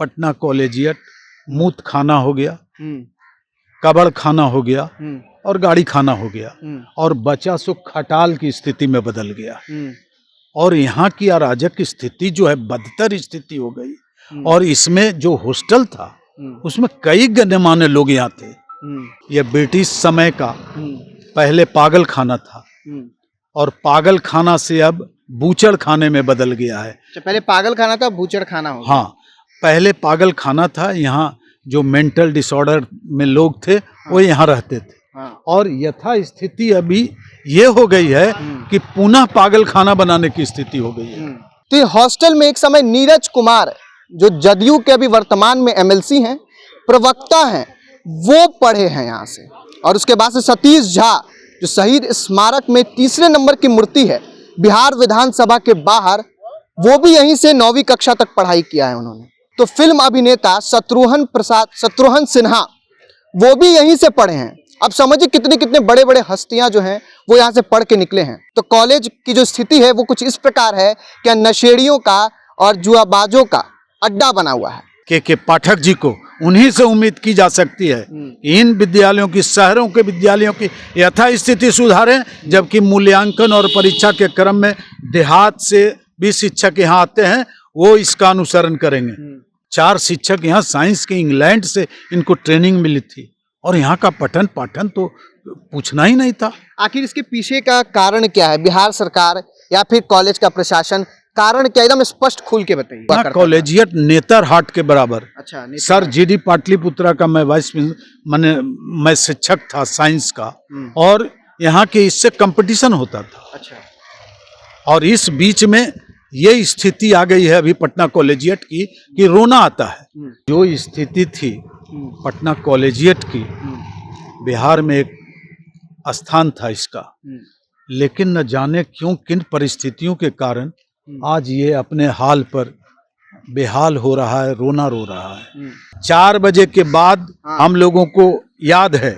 Patna collegiate मूत खाना हो गया, कबड़ खाना हो गया और गाड़ी खाना हो गया और बचा सो खटाल की स्थिति में बदल गया। और यहाँ की अराजक स्थिति जो है बदतर स्थिति हो गई। और इसमें जो हॉस्टल था उसमें कई गण्यमान्य लोग यहाँ थे। ये ब्रिटिश समय का पहले पागल खाना था और पागल खाना से अब बूचड़ खाने में बदल गया है। पहले पागल खाना था, बूचड़ खाना हो गया। हाँ, पहले पागल खाना था। यहाँ जो मेंटल डिसऑर्डर में लोग थे वो यहाँ रहते थे। और यथा स्थिति अभी ये हो गई है कि पुनः पागल खाना बनाने की स्थिति हो गई है। तो ये हॉस्टल में एक समय नीरज कुमार जो जदयू के अभी वर्तमान में एमएलसी हैं, प्रवक्ता हैं, वो पढ़े हैं यहाँ से। और उसके बाद से सतीश झा जो शहीद स्मारक में 3रे नंबर की मूर्ति है बिहार विधानसभा के बाहर, वो भी यहीं से 9वीं कक्षा तक पढ़ाई किया है उन्होंने। तो फिल्म अभिनेता शत्रुघ्न सिन्हा वो भी यहीं से पढ़े हैं। अब समझिए कितने कितने बड़े बड़े हस्तियां जो हैं वो यहाँ से पढ़ के निकले हैं। तो कॉलेज की जो स्थिति है वो कुछ इस प्रकार है कि नशेड़ियों का और जुआबाजों का अड्डा बना हुआ है। के पाठक जी को उन्हीं से उम्मीद की जा सकती है। इन विद्यालयों की, शहरों के विद्यालयों की यथास्थिति सुधारें, जबकि मूल्यांकन और परीक्षा के क्रम में देहात से भी शिक्षक यहाँ आते हैं, वो इसका अनुसरण करेंगे। 4 शिक्षक यहाँ साइंस के इंग्लैंड से इनको ट्रेनिंग मिली थी और यहाँ का पठन पाठन तो पूछना ही नहीं था। आखिर इसके पीछे का कारण क्या है? बिहार सरकार या फिर कॉलेज का प्रशासन, कारण क्या, एकदम स्पष्ट खुल के बताइए। कॉलेजिएट नेतरहाट के बराबर। अच्छा, सर जीडी पाटलिपुत्रा का मैं मैं शिक्षक था साइंस का और यहाँ के इससे कंपटीशन होता था। अच्छा। और इस बीच में ये स्थिति आ गई है अभी पटना कॉलेजिएट की कि रोना आता है। जो स्थिति थी पटना कॉलेजिएट की, बिहार में एक स्थान था इसका, लेकिन न जाने क्यों किन परिस्थितियों के कारण आज ये अपने हाल पर बेहाल हो रहा है, रोना रो रहा है। 4 बजे के बाद हम लोगों को याद है,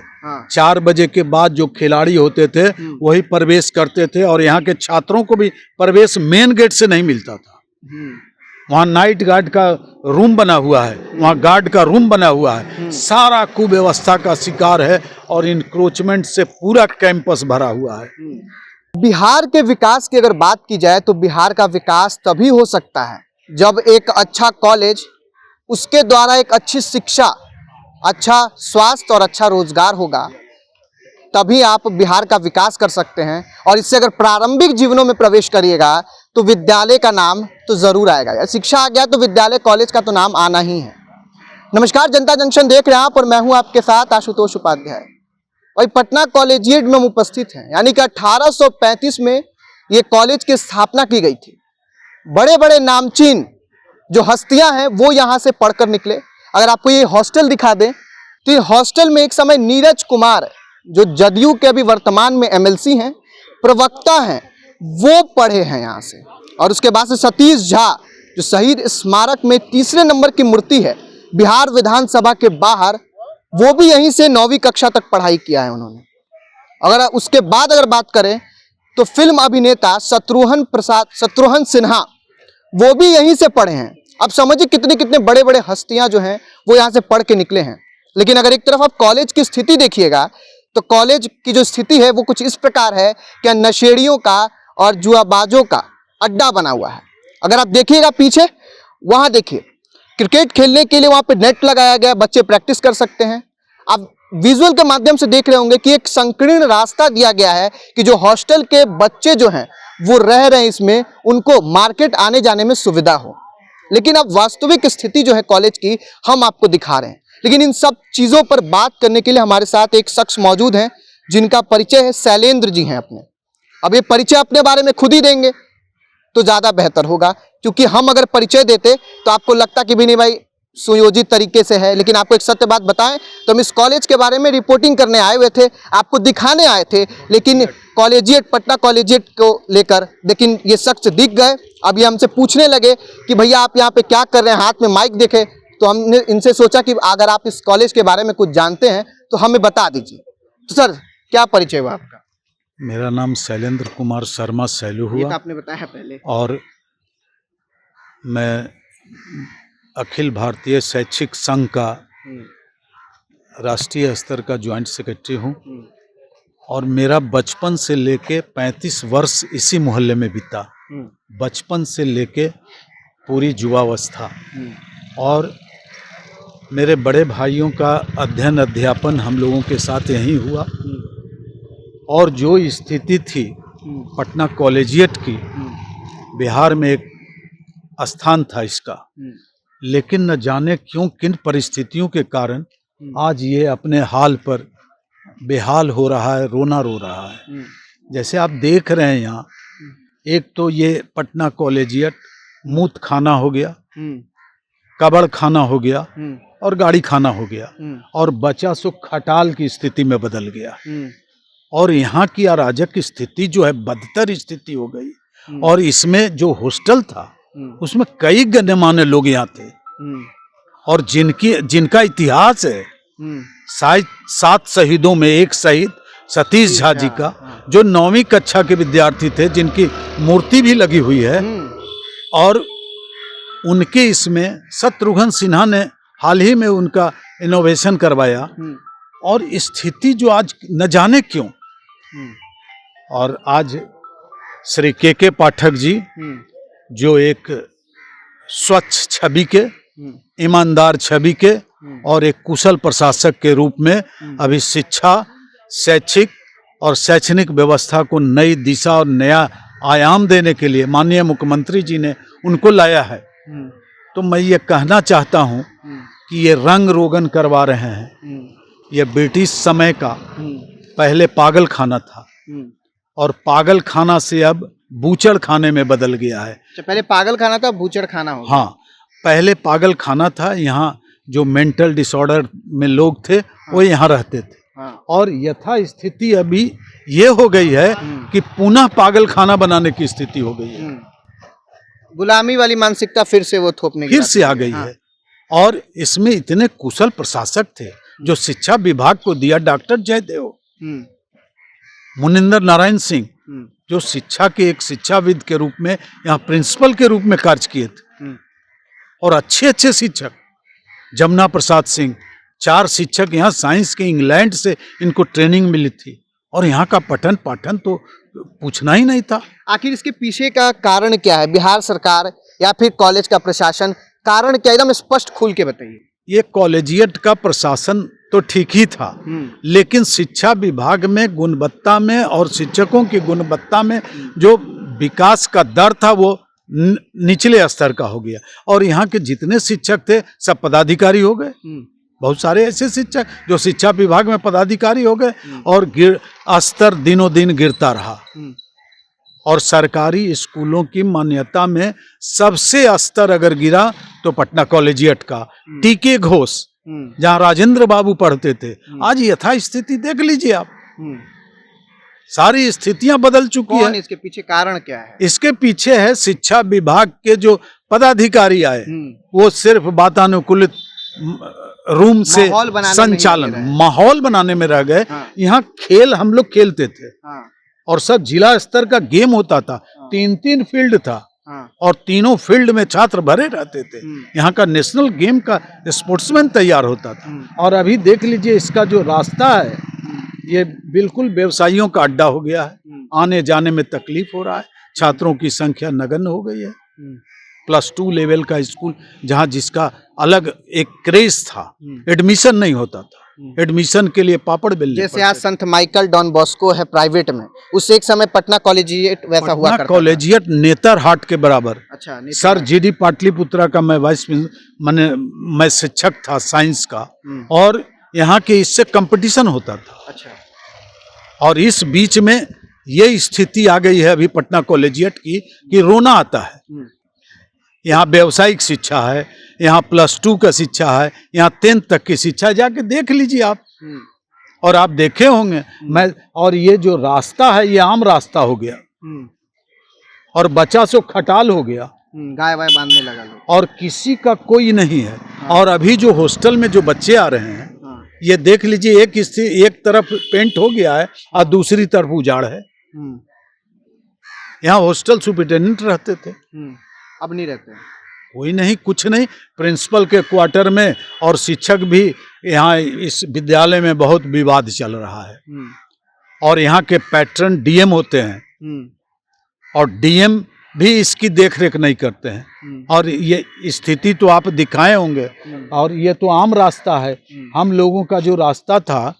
4 बजे के बाद जो खिलाड़ी होते थे वही प्रवेश करते थे और यहाँ के छात्रों को भी प्रवेश मेन गेट से नहीं मिलता था। वहाँ नाइट गार्ड का रूम बना हुआ है, वहाँ गार्ड का रूम बना हुआ है। सारा कुव्यवस्था का शिकार है और इंक्रोचमेंट से पूरा कैंपस भरा हुआ है। बिहार के विकास की अगर बात की जाए तो बिहार का विकास तभी हो सकता है जब एक अच्छा कॉलेज, उसके द्वारा एक अच्छी शिक्षा, अच्छा स्वास्थ्य और अच्छा रोजगार होगा, तभी आप बिहार का विकास कर सकते हैं। और इससे अगर प्रारंभिक जीवनों में प्रवेश करिएगा तो विद्यालय का नाम तो जरूर आएगा। या शिक्षा आ गया तो विद्यालय कॉलेज का तो नाम आना ही है। नमस्कार, जनता जंक्शन देख रहे हैं आप और मैं हूं आपके साथ आशुतोष उपाध्याय। और पटना कॉलेजिएट में हम उपस्थित हैं, यानी कि 1835 में ये कॉलेज की स्थापना की गई थी। बड़े बड़े नामचीन जो हस्तियां हैं वो यहाँ से पढ़कर निकले। अगर आपको ये हॉस्टल दिखा दें तो ये हॉस्टल में एक समय नीरज कुमार जो जदयू के अभी वर्तमान में एमएलसी हैं, प्रवक्ता हैं, वो पढ़े हैं यहाँ से। और उसके बाद से सतीश झा जो शहीद स्मारक में 3रे नंबर की मूर्ति है बिहार विधानसभा के बाहर, वो भी यहीं से 9वीं कक्षा तक पढ़ाई किया है उन्होंने। अगर उसके बाद अगर बात करें तो फिल्म अभिनेता शत्रुघ्न सिन्हा वो भी यहीं से पढ़े हैं। अब समझिए कितने कितने बड़े बड़े हस्तियां जो हैं वो यहाँ से पढ़ के निकले हैं। लेकिन अगर एक तरफ आप कॉलेज की स्थिति देखिएगा तो कॉलेज की जो स्थिति है वो कुछ इस प्रकार है कि नशेड़ियों का और जुआबाजों का अड्डा बना हुआ है। अगर आप देखिएगा पीछे, वहाँ देखिए क्रिकेट खेलने के लिए वहाँ पे नेट लगाया गया, बच्चे प्रैक्टिस कर सकते हैं। आप विजुअल के माध्यम से देख रहे होंगे कि एक संकीर्ण रास्ता दिया गया है कि जो हॉस्टल के बच्चे जो हैं वो रह रहे हैं इसमें, उनको मार्केट आने जाने में सुविधा हो। लेकिन अब वास्तविक स्थिति जो है कॉलेज की हम आपको दिखा रहे हैं। लेकिन इन सब चीज़ों पर बात करने के लिए हमारे साथ एक शख्स मौजूद हैं जिनका परिचय है, शैलेंद्र जी हैं अपने। अब ये परिचय अपने बारे में खुद ही देंगे तो ज़्यादा बेहतर होगा, क्योंकि हम अगर परिचय देते तो आपको लगता कि भी नहीं भाई सुयोजित तरीके से है। लेकिन आपको एक सत्य बात बताएं तो हम इस कॉलेज के बारे में रिपोर्टिंग करने आए हुए थे, आपको दिखाने आए थे, लेकिन कॉलेजिएट, पटना कॉलेजिएट को लेकर लेकिन ये शख्स दिख गए। अब ये हमसे पूछने लगे कि भैया आप यहाँ पे क्या कर रहे हैं, हाथ में माइक देखे। तो हमने इनसे सोचा कि अगर आप इस कॉलेज के बारे में कुछ जानते हैं तो हमें बता दीजिए। तो सर क्या परिचय हुआ आपका? मेरा नाम शैलेंद्र कुमार शर्मा सैलू हुआ। ये तो आपने बताया पहले। और मैं अखिल भारतीय शैक्षिक संघ का राष्ट्रीय स्तर का ज्वाइंट सेक्रेटरी हूँ और मेरा बचपन से लेके 35 वर्ष इसी मोहल्ले में बीता। बचपन से लेके पूरी युवावस्था और मेरे बड़े भाइयों का अध्ययन अध्यापन हम लोगों के साथ यहीं हुआ और जो स्थिति थी पटना कॉलेजिएट की, बिहार में एक स्थान था इसका, लेकिन न जाने क्यों किन परिस्थितियों के कारण आज ये अपने हाल पर बेहाल हो रहा है, रोना रो रहा है। जैसे आप देख रहे हैं यहाँ, एक तो ये पटना कॉलेजिएट मूत खाना हो गया, कबड़ खाना हो गया और गाड़ी खाना हो गया और बचा सो खटाल की स्थिति में बदल गया और यहाँ की अराजक स्थिति जो है बदतर स्थिति हो गई। और इसमें जो हॉस्टल था उसमें कई गण्यमान्य लोग यहाँ थे और जिनका इतिहास है, शायद 7 शहीदों में एक शहीद सतीश झा जी का, जो 9वीं कक्षा के विद्यार्थी थे, जिनकी मूर्ति भी लगी हुई है और उनके इसमें शत्रुघ्न सिन्हा ने हाल ही में उनका इनोवेशन करवाया और स्थिति जो आज न जाने क्यों। और आज श्री के पाठक जी जो एक स्वच्छ छवि के, ईमानदार छवि के और एक कुशल प्रशासक के रूप में अभी शिक्षा, शैक्षिक और शैक्षणिक व्यवस्था को नई दिशा और नया आयाम देने के लिए माननीय मुख्यमंत्री जी ने उनको लाया है। तो मैं ये कहना चाहता हूँ कि ये रंग रोगन करवा रहे हैं। ये ब्रिटिश समय का पहले पागल खाना था और पागल खाना से अब बूचड़ खाने में बदल गया है। पहले पागल खाना था, बूचड़ खाना हो गया। हाँ, पहले पागल खाना था, यहाँ जो मेंटल डिसऑर्डर में लोग थे वो यहाँ रहते थे और यथा स्थिति अभी ये हो गई है कि पुनः पागल खाना बनाने की स्थिति हो गई है। गुलामी वाली मानसिकता फिर से वो थोपने फिर से आ गई है और इसमें इतने कुशल प्रशासक थे जो शिक्षा विभाग को दिया, डॉक्टर जयदेव, मुनिंदर नारायण सिंह, जो शिक्षा के एक शिक्षाविद के रूप में यहाँ प्रिंसिपल के रूप में कार्य किए थे और अच्छे अच्छे शिक्षक, जमुना प्रसाद सिंह, 4 शिक्षक यहाँ साइंस के, इंग्लैंड से इनको ट्रेनिंग मिली थी और यहाँ का पठन पाठन तो पूछना ही नहीं था। आखिर इसके पीछे का कारण क्या है? बिहार सरकार या फिर कॉलेज का प्रशासन, कारण क्या, एकदम स्पष्ट खोल के बताइए। ये कॉलेजिएट का प्रशासन तो ठीक ही था, लेकिन शिक्षा विभाग में गुणवत्ता में और शिक्षकों की गुणवत्ता में जो विकास का दर था वो निचले स्तर का हो गया और यहाँ के जितने शिक्षक थे सब पदाधिकारी हो गए। बहुत सारे ऐसे शिक्षक जो शिक्षा विभाग में पदाधिकारी हो गए और स्तर दिनों दिन गिरता रहा और सरकारी स्कूलों की मान्यता में सबसे स्तर अगर गिरा तो पटना कॉलेजिएट का, टीके घोष जहाँ राजेंद्र बाबू पढ़ते थे, आज यथा स्थिति देख लीजिए आप। सारी स्थितियां बदल चुकी है। इसके पीछे कारण क्या है? इसके पीछे है शिक्षा विभाग के जो पदाधिकारी आए वो सिर्फ वातानुकूलित रूम से संचालन, माहौल बनाने में रह गए। यहाँ खेल हम लोग खेलते थे और सब जिला स्तर का गेम होता था, 3-3 फील्ड था और तीनों फील्ड में छात्र भरे रहते थे। यहाँ का नेशनल गेम का स्पोर्ट्समैन तैयार होता था और अभी देख लीजिए इसका जो रास्ता है ये बिल्कुल व्यवसायियों का अड्डा हो गया है। आने जाने में तकलीफ हो रहा है, छात्रों की संख्या नगण्य हो गई है। +2 लेवल का स्कूल जहाँ जिसका अलग एक क्रेज था, एडमिशन नहीं होता था, एडमिशन के लिए पापड़ बेलने जैसे आज संत माइकल डॉन बॉस्को है प्राइवेट में, उस एक समय पटना कॉलेजिएट वैसा हुआ करता था। कॉलेजिएट नेतरहाट के बराबर। अच्छा, सर जीडी पाटलिपुत्रा का मैं मैं शिक्षक था साइंस का और यहाँ के इससे कंपटीशन होता था। अच्छा। और इस बीच में ये स्थिति आ गई है अभी पटना कॉलेजिएट की कि रोना आता है। यहाँ व्यावसायिक शिक्षा है, यहाँ +2 का शिक्षा है, यहाँ 10th तक की शिक्षा, जाके देख लीजिए आप। और आप देखे होंगे और ये जो रास्ता है ये आम रास्ता हो गया और बचा सो खटाल हो गया, गाय वाय बांधने लगा लोग और किसी का कोई नहीं है। और अभी जो हॉस्टल में जो बच्चे आ रहे हैं ये देख लीजिए, एक तरफ पेंट हो गया है और दूसरी तरफ उजाड़ है। यहाँ हॉस्टल सुपरिटेंडेंट रहते थे, अब नहीं रहते। कोई नहीं, कुछ नहीं। प्रिंसिपल के क्वार्टर में और शिक्षक भी, यहाँ इस विद्यालय में बहुत विवाद चल रहा है। और यहाँ के पैट्रन डीएम होते हैं और डीएम भी इसकी देखरेख नहीं करते हैं। और ये स्थिति तो आप दिखाए होंगे। और ये तो आम रास्ता है, हम लोगों का जो रास्ता था,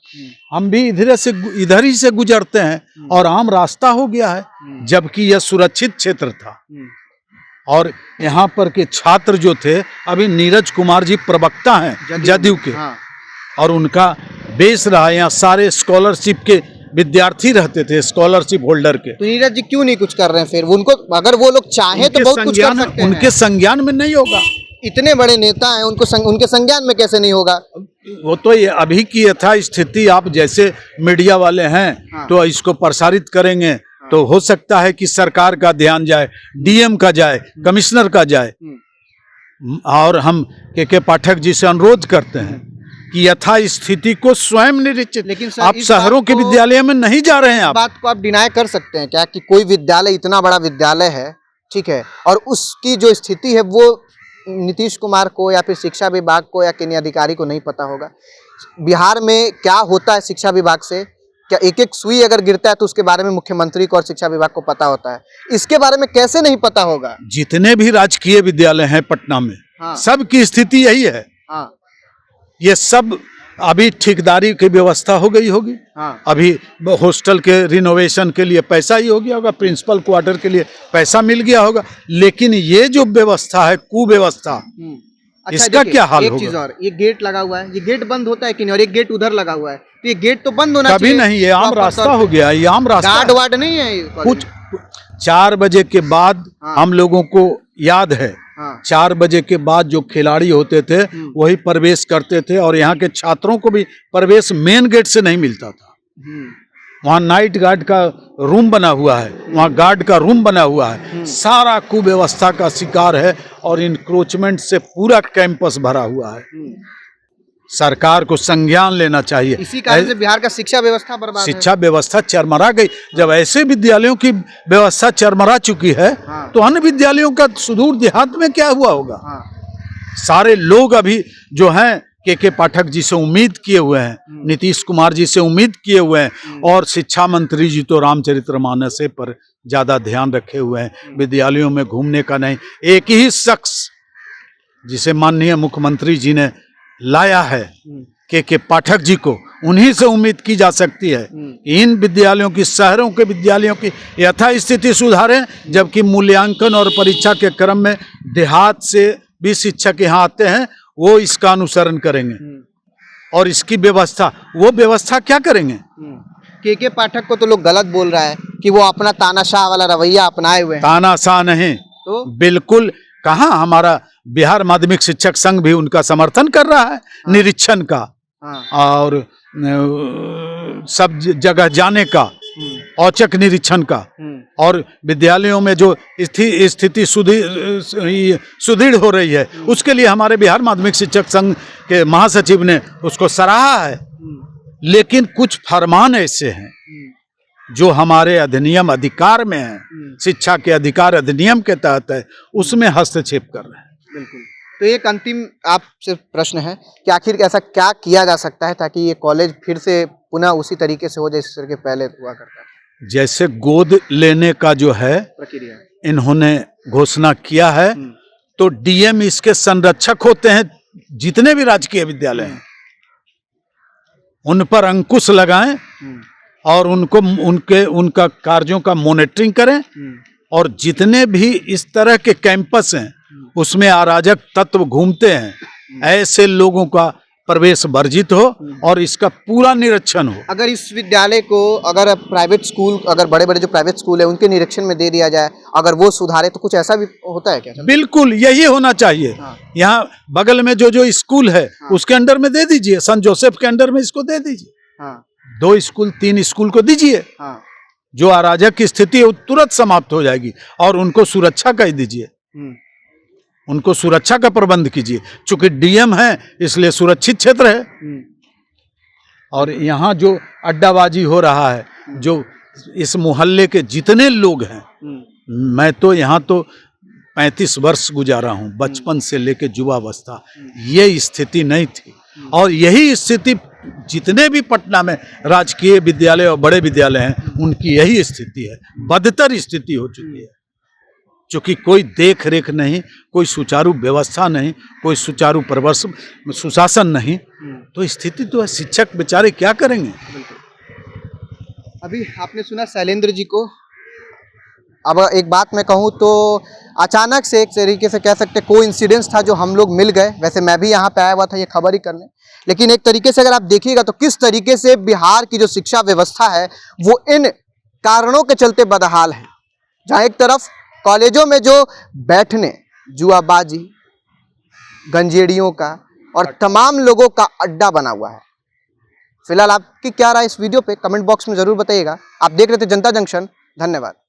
हम भी इधर ही से गुजरते हैं और आम रास्ता हो गया है, जबकि यह सुरक्षित क्षेत्र था। और यहाँ पर के छात्र जो थे, अभी नीरज कुमार जी प्रवक्ता हैं जदयू के, और उनका बेस रहा है। यहाँ सारे स्कॉलरशिप के विद्यार्थी रहते थे, स्कॉलरशिप होल्डर के। तो नीरज जी क्यों नहीं कुछ कर रहे हैं फिर? उनको अगर वो लोग चाहे तो बहुत कुछ कर सकते हैं। उनके संज्ञान में नहीं होगा। इतने बड़े नेता हैं, उनके संज्ञान में कैसे नहीं होगा? वो तो ये अभी की यथा स्थिति, आप जैसे मीडिया वाले हैं तो इसको प्रसारित करेंगे तो हो सकता है कि सरकार का ध्यान जाए, डीएम का जाए, कमिश्नर का जाए। और हम के पाठक जी से अनुरोध करते हैं कि यथा स्थिति को स्वयं निरीक्षित। लेकिन सर, आप शहरों के विद्यालय में नहीं जा रहे हैं। आप बात को आप डिनाई कर सकते हैं क्या कि कोई विद्यालय, इतना बड़ा विद्यालय है, ठीक है, और उसकी जो स्थिति है वो नीतीश कुमार को या फिर शिक्षा विभाग को या किन्हीं अधिकारी को नहीं पता होगा? बिहार में क्या होता है शिक्षा विभाग से? क्या एक एक सुई अगर गिरता है तो उसके बारे में मुख्यमंत्री को और शिक्षा विभाग को पता होता है? इसके बारे में कैसे नहीं पता होगा? जितने भी राजकीय विद्यालय हैं पटना में, सब की स्थिति यही है। ये सब अभी ठेकेदारी की व्यवस्था हो गई होगी। अभी हॉस्टल के रिनोवेशन के लिए पैसा ही हो गया होगा, प्रिंसिपल क्वार्टर के लिए पैसा मिल गया होगा। लेकिन ये जो व्यवस्था है, कुव्यवस्था, अच्छा, इसका क्या हाल होगा? एक चीज और, ये गेट लगा हुआ है, ये गेट बंद होता है कि नहीं? और एक गेट उधर लगा हुआ है, तो ये गेट तो बंद होना कभी नहीं, ये आम रास्ता हो गया, ये आम रास्ता। गार्ड वार्ड नहीं है कुछ 4 बजे के बाद हम लोगों को याद है, 4 बजे के बाद जो खिलाड़ी होते थे वही प्रवेश करते थे। और यहाँ के छात्रों को भी प्रवेश मेन गेट से नहीं मिलता था। वहाँ नाइट गार्ड का रूम बना हुआ है, वहाँ गार्ड का रूम बना हुआ है। सारा कुव्यवस्था का शिकार है और इंक्रोचमेंट से पूरा कैंपस भरा हुआ है। सरकार को संज्ञान लेना चाहिए। इसी कारण से बिहार का शिक्षा व्यवस्था बर्बाद है। शिक्षा व्यवस्था चरमरा गई। जब ऐसे विद्यालयों की व्यवस्था चरमरा चुकी है तो अन्य विद्यालयों का सुदूर देहात में क्या हुआ होगा? सारे लोग अभी जो हैं के पाठक जी से उम्मीद किए हुए हैं, नीतीश कुमार जी से उम्मीद किए हुए हैं, और शिक्षा मंत्री जी तो रामचरितमानस पर ज्यादा ध्यान रखे हुए हैं, विद्यालयों में घूमने का नहीं। एक ही शख्स जिसे माननीय मुख्यमंत्री जी ने लाया है, के पाठक जी को, उन्हीं से उम्मीद की जा सकती है इन विद्यालयों की, शहरों के विद्यालयों की यथास्थिति सुधारें। जबकि मूल्यांकन और परीक्षा के क्रम में देहात से भी शिक्षक यहाँ आते हैं, वो इसका अनुसरण करेंगे। और इसकी व्यवस्था, वो व्यवस्था क्या करेंगे? के पाठक को तो लोग गलत बोल रहा है कि वो अपना तानाशाह वाला रवैया अपनाए हुए हैं। तानाशाह नहीं, तो बिल्कुल कहाँ, हमारा बिहार माध्यमिक शिक्षक संघ भी उनका समर्थन कर रहा है। निरीक्षण का और सब जगह जाने का, औचक निरीक्षण का, और विद्यालयों में जो स्थिति सुदृढ़ हो रही है, उसके लिए हमारे बिहार माध्यमिक शिक्षक संघ के महासचिव ने उसको सराहा है। लेकिन कुछ फरमान ऐसे हैं जो हमारे अधिनियम अधिकार में है, शिक्षा के अधिकार अधिनियम के तहत है, उसमें हस्तक्षेप कर रहे हैं। बिल्कुल। तो एक अंतिम आपसे प्रश्न है कि आखिर ऐसा क्या किया जा सकता है ताकि ये कॉलेज फिर से पुनः उसी तरीके से हो जैसे के पहले हुआ करता था? जैसे गोद लेने का जो है प्रक्रिया इन्होंने घोषणा किया है, तो डीएम इसके संरक्षक होते हैं। जितने भी राजकीय विद्यालय हैं उन पर अंकुश लगाएं और उनका कार्यों का मॉनिटरिंग करें। और जितने भी इस तरह के कैंपस हैं उसमें अराजक तत्व घूमते हैं, ऐसे लोगों का प्रवेश वर्जित हो और इसका पूरा निरीक्षण हो। अगर इस विद्यालय को, अगर प्राइवेट स्कूल, अगर बड़े बड़े जो प्राइवेट स्कूल है उनके निरीक्षण में दे दिया जाए, अगर वो सुधारे, तो कुछ ऐसा भी होता है क्या? बिल्कुल यही होना चाहिए। यहाँ बगल में जो स्कूल है उसके अंडर में दे दीजिए, सन जोसेफ के अंडर में इसको दे दीजिए। 2 स्कूल 3 स्कूल को दीजिए। जो अराजक की स्थिति है वो तुरंत समाप्त हो जाएगी। और उनको सुरक्षा का ही दीजिए, उनको सुरक्षा का प्रबंध कीजिए। चूंकि डीएम है इसलिए सुरक्षित क्षेत्र है। और यहाँ जो अड्डाबाजी हो रहा है, जो इस मोहल्ले के जितने लोग हैं, मैं तो यहाँ तो 35 वर्ष गुजारा हूँ, बचपन से लेकर युवावस्था, ये स्थिति नहीं थी। और यही स्थिति जितने भी पटना में राजकीय विद्यालय और बड़े विद्यालय हैं, उनकी यही स्थिति है, बदतर स्थिति हो चुकी है। क्योंकि कोई देख रेख नहीं, कोई सुचारू व्यवस्था नहीं, कोई सुचारू सुशासन नहीं, तो स्थिति तो है। शिक्षक बेचारे क्या करेंगे। अभी आपने सुना शैलेंद्र जी को। अब एक बात मैं कहूँ तो अचानक से एक तरीके से कह सकते कोइंसिडेंस था जो हम लोग मिल गए। वैसे मैं भी यहाँ पे आया हुआ था ये खबर ही करने, लेकिन एक तरीके से अगर आप देखिएगा तो किस तरीके से बिहार की जो शिक्षा व्यवस्था है वो इन कारणों के चलते बदहाल है। जहाँ एक तरफ कॉलेजों में जो बैठने, जुआबाजी, गंजेड़ियों का और तमाम लोगों का अड्डा बना हुआ है। फिलहाल आपकी क्या राय इस वीडियो पे कमेंट बॉक्स में जरूर बताइएगा। आप देख रहे थे जनता जंक्शन। धन्यवाद।